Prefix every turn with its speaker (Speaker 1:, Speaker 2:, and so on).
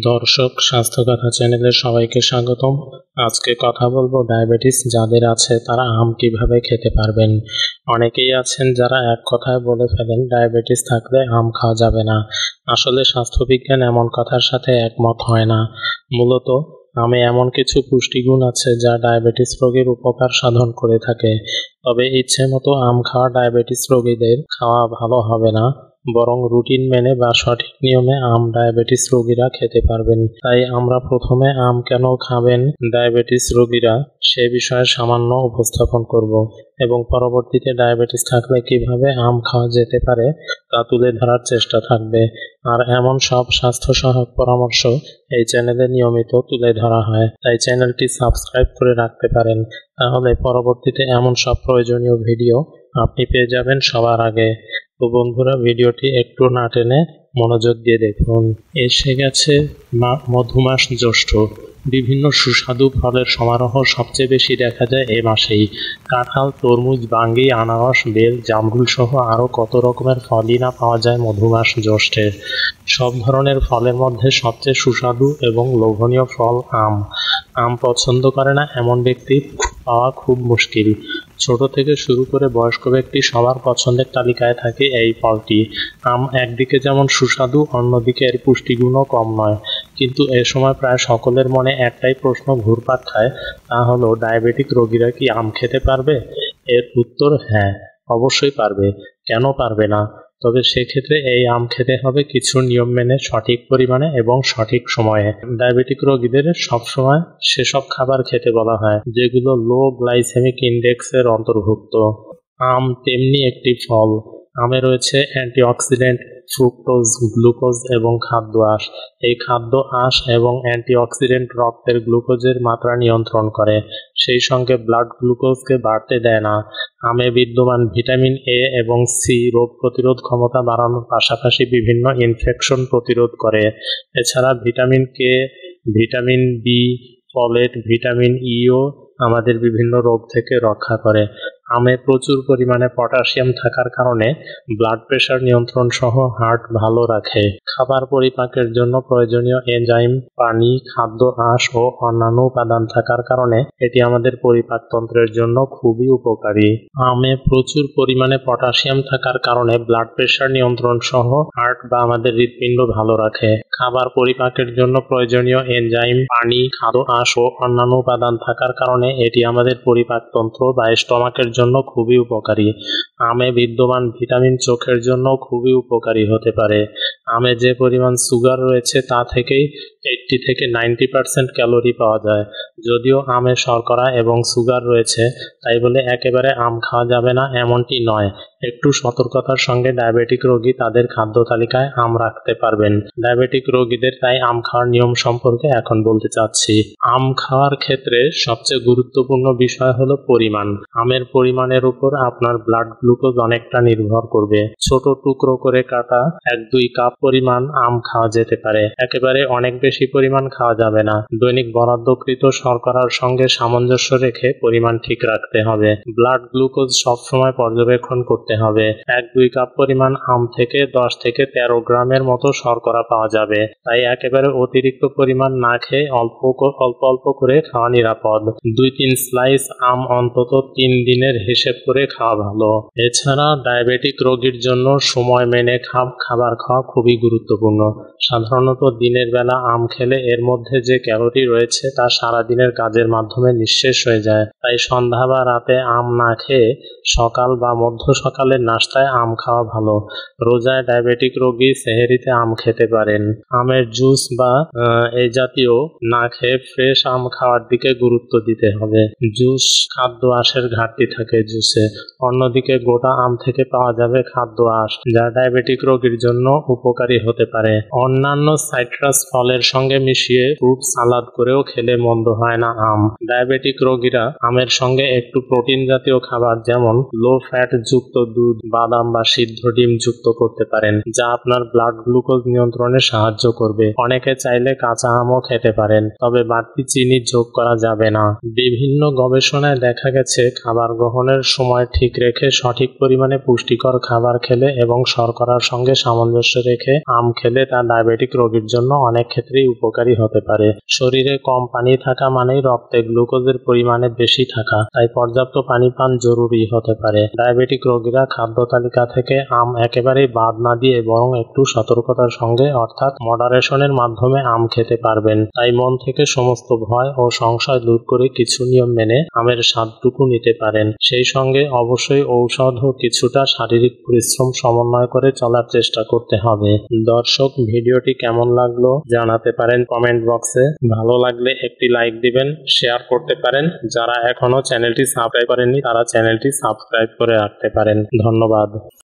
Speaker 1: দর্শক, স্বাস্থ্যকথা চ্যানেলে সবাইকে স্বাগতম। আজকে কথা বলবো ডায়াবেটিস যাদের আছে তারা আম কিভাবে খেতে পারবেন। অনেকেই আছেন যারা এক কথায় বলে ফেলেন ডায়াবেটিস থাকলে আম খাওয়া যাবে না। আসলে স্বাস্থ্যবিজ্ঞান এমন কথার সাথে একমত হয় না। মূলত আমে এমন কিছু পুষ্টিগুণ আছে যা ডায়াবেটিস রোগীর উপকার সাধন করে থাকে। তবে ইচ্ছে মতো আম খাওয়া ডায়াবেটিস রোগীদের খাওয়া ভালো হবে না, বরং রুটিন মেনে বা সঠিক নিয়মে আম ডায়াবেটিস রোগীরা খেতে পারবেন। তাই আমরা প্রথমে আম কেন খাবেন ডায়াবেটিস রোগীরা সে বিষয়ে সামান্য উপস্থাপন করব এবং পরবর্তীতে ডায়াবেটিস থাকলে কিভাবে আম খাওয়া যেতে পারে তা তুলে ধরার চেষ্টা থাকবে। আর এমন সব স্বাস্থ্য সহায়ক পরামর্শ এই চ্যানেলে নিয়মিত তুলে ধরা হয়, তাই চ্যানেলটি সাবস্ক্রাইব করে রাখতে পারেন। তাহলে পরবর্তীতে এমন সব প্রয়োজনীয় ভিডিও আপনি পেয়ে যাবেন সবার আগে। তো বন্ধুরা, ভিডিওটি একটু না টেনে মনোযোগ দিয়ে দেখুন। এসে গেছে মধুমাস জ্যৈষ্ঠ। বিভিন্ন সুস্বাদু ফলের সমারোহ সবচেয়ে বেশি দেখা যায় এ মাসেই। কাঁঠাল, তরমুজ, বাঙ্গি, আনারস, বেল, জামরুল সহ আরও কত রকমের ফলই না পাওয়া যায় মধুমাস জ্যৈষ্ঠে। সব ধরনের ফলের মধ্যে সবচেয়ে সুস্বাদু এবং লোভনীয় ফল আম। আম পছন্দ করে না এমন ব্যক্তি পাওয়া খুব মুশকিল। ছোট থেকে শুরু করে বয়স্ক ব্যক্তি সবার পছন্দের তালিকায় থাকে এই ফলটি। আম একদিকে যেমন সুস্বাদু, অন্যদিকে এর পুষ্টিগুণও কম নয়। কিন্তু এ সময় প্রায় সকলের মনে একটাই প্রশ্ন ঘুরপাক খায়, তা হলো ডায়াবেটিক রোগীরা কি আম খেতে পারবে? এর উত্তর হ্যাঁ, অবশ্যই পারবে। কেন পারবে না? তবে সেক্ষেত্রে এই আম খেতে হবে কিছু নিয়ম মেনে, সঠিক পরিমাণে এবং সঠিক সময়ে। ডায়াবেটিক রোগীদের সবসময় সেসব খাবার খেতে বলা হয় যেগুলো লো গ্লাইসেমিক ইন্ডেক্সের অন্তর্ভুক্ত। আম তেমনি একটি ফল। আমে রয়েছে অ্যান্টিঅক্সিডেন্ট, ফ্রুক্টোজ, গ্লুকোজ এবং খাদ্য আঁশ। এই খাদ্য আঁশ এবং অ্যান্টিঅক্সিডেন্ট রক্তের গ্লুকোজের মাত্রা নিয়ন্ত্রণ করে, সেই সঙ্গে ব্লাড গ্লুকোজকে বাড়তে দেয় না। আমে বিদ্যমান ভিটামিন এ এবং সি রোগ প্রতিরোধ ক্ষমতা বাড়ানোর পাশাপাশি বিভিন্ন ইনফেকশন প্রতিরোধ করে। এছাড়া vitamin K, vitamin B, folate, vitamin E আমাদের বিভিন্ন রোগ থেকে রক্ষা করে। আমে প্রচুর পরিমাণে পটাশিয়াম থাকার কারণে ব্লাড প্রেশার নিয়ন্ত্রণ সহ হার্ট ভালো রাখে। খাবার পরিপাকের জন্য প্রয়োজনীয় এনজাইম, পানি, খাদ্য আঁশ ও অন্যান্য উপাদান থাকার কারণে এটি আমাদের পরিপাকতন্ত্রের জন্য খুবই উপকারী। আমে প্রচুর পরিমাণে পটাশিয়াম থাকার কারণে ব্লাড প্রেশার নিয়ন্ত্রণ সহ হার্ট বা আমাদের হৃৎপিণ্ড ভালো রাখে। খাবার পরিপাকের জন্য প্রয়োজনীয় এনজাইম, পানি, খাদ্য আঁশ ও অন্যান্য উপাদান থাকার কারণে এটি আমাদের পরিপাকতন্ত্র বা স্টমাকের জন্য খুবই উপকারী। আমে বিদ্যমান ভিটামিন চোখের জন্য খুবই উপকারী হতে পারে। আমে যে পরিমাণ সুগার রয়েছে তা থেকেই 80 থেকে 90% ক্যালোরি পাওয়া যায়। যদিও আমে শর্করা এবং সুগার রয়েছে, তাই বলে একেবারে আম খাওয়া যাবে না এমনটি নয়। একটু সতর্কতার সঙ্গে ডায়াবেটিক রোগী তাদের খাদ্য তালিকায় আম রাখতে পারবেন। ডায়াবেটিক রোগীদের তাই আম খাওয়ার নিয়ম সম্পর্কে এখন বলতে চাচ্ছি। আম খাওয়ার ক্ষেত্রে সবচেয়ে গুরুত্বপূর্ণ বিষয় হলো পরিমাণ। আমের পরিমাণের উপর আপনার ব্লাড গ্লুকোজ অনেকটা নির্ভর করবে। ছোট টুকরো করে কাটা 1-2 কাপ পরিমাণ আম খাওয়া যেতে পারে। একেবারে অনেক বেশি পরিমাণ খাওয়া যাবে না। দৈনিক বরাদ্দকৃত শর্করার সঙ্গে সামঞ্জস্য রেখে পরিমাণ ঠিক রাখতে হবে। ব্লাড গ্লুকোজ সবসময় পর্যবেক্ষণ করতে হবে। 1-2 কাপ পরিমাণ আম থেকে 10 থেকে 13 গ্রামের মতো শর্করা পাওয়া যাবে। তাই একেবারে অতিরিক্ত পরিমাণ না খেয়ে অল্প অল্প করে খাওয়া নিরাপদ। 2-3 স্লাইস আম অন্তত 3 দিনের হিসেব করে খাওয়া ভালো। এছাড়া ডায়াবেটিক রোগীর জন্য সময় মেনে খাবার খাওয়া খুবই গুরুত্বপূর্ণ। সাধারণত দিনের বেলা আম খেলে এর মধ্যে যে ক্যালোরি রয়েছে তা সারাদিনের কাজের মাধ্যমে নিঃশেষ হয়ে যায়। তাই সন্ধ্যা বা রাতে আম না খেয়ে সকাল বা মধ্য সকালের নাস্তায় আম খাওয়া ভালো। রোজায় ডায়াবেটিক রোগী সেহরিতে আম খেতে পারেন। আমের জুস বা এই জাতীয় না খেয়ে ফ্রেশ আম খাওয়ার দিকে গুরুত্ব দিতে হবে। জুস, খাদ্য আঁশের ঘাটতি থাকে জুসে। অন্যদিকে গোটা আম থেকে পাওয়া যাবে খাদ্য আঁশ, যা ডায়াবেটিক রোগীর জন্য উপকারী হতে পারে। অন্যান্য সাইট্রাস ফলের সঙ্গে মিশিয়ে ফ্রুট সালাদ করেও খেলে মন্দ হয় না আম। ডায়াবেটিক রোগীরা আমের সঙ্গে একটু প্রোটিন জাতীয় খাবার যেমন লো ফ্যাট যুক্ত দুধ, বাদাম বা সিদ্ধ ডিম যুক্ত করতে পারেন, যা আপনার ব্লাড গ্লুকোজ নিয়ন্ত্রণে সাহায্য করবে। অনেকে চাইলে কাঁচা আমও খেতে পারেন, তবে বাড়তি চিনি যোগ করা যাবে না। বিভিন্ন গবেষণায় দেখা গেছে খাবার গ্রহণের সময় ঠিক রেখে সঠিক পরিমাণে পুষ্টিকর খাবার খেলে এবং শর্করার সঙ্গে সামঞ্জস্য রেখে আম খেলে তা ডায়াবেটিক রোগীর জন্য অনেক ক্ষেত্রেই উপকারী হতে পারে। শরীরে কম পানি থাকা মানেই রক্তে গ্লুকোজের পরিমাণে বেশি থাকা, তাই পর্যাপ্ত পানি পান জরুরি হতে পারে। ডায়াবেটিক রোগীরা খাদ্য তালিকা থেকে আম একেবারেই বাদ না দিয়ে বরং একটু সতর্কতার সঙ্গে অর্থাৎ মডারেশনের মাধ্যমে আম খেতে পারবেন। তাই মন থেকে সমস্ত ভয় ও সংশয় দূর করে কিছু নিয়ম মেনে আমের স্বাদটুকু নিতে পারেন। সেই সঙ্গে অবশ্যই ঔষধ ও কিছুটা শারীরিক পরিশ্রম সমন্বয় করে চলার চেষ্টা করতে হবে। দর্শক, ভিডিওটি কেমন লাগলো জানাতে পারেন কমেন্ট বক্সে। ভালো লাগলে একটি লাইক দিবেন, শেয়ার করতে পারেন। যারা এখনো চ্যানেলটি সাবস্ক্রাইব করেননি তারা চ্যানেলটি সাবস্ক্রাইব করে রাখতে পারেন। ধন্যবাদ।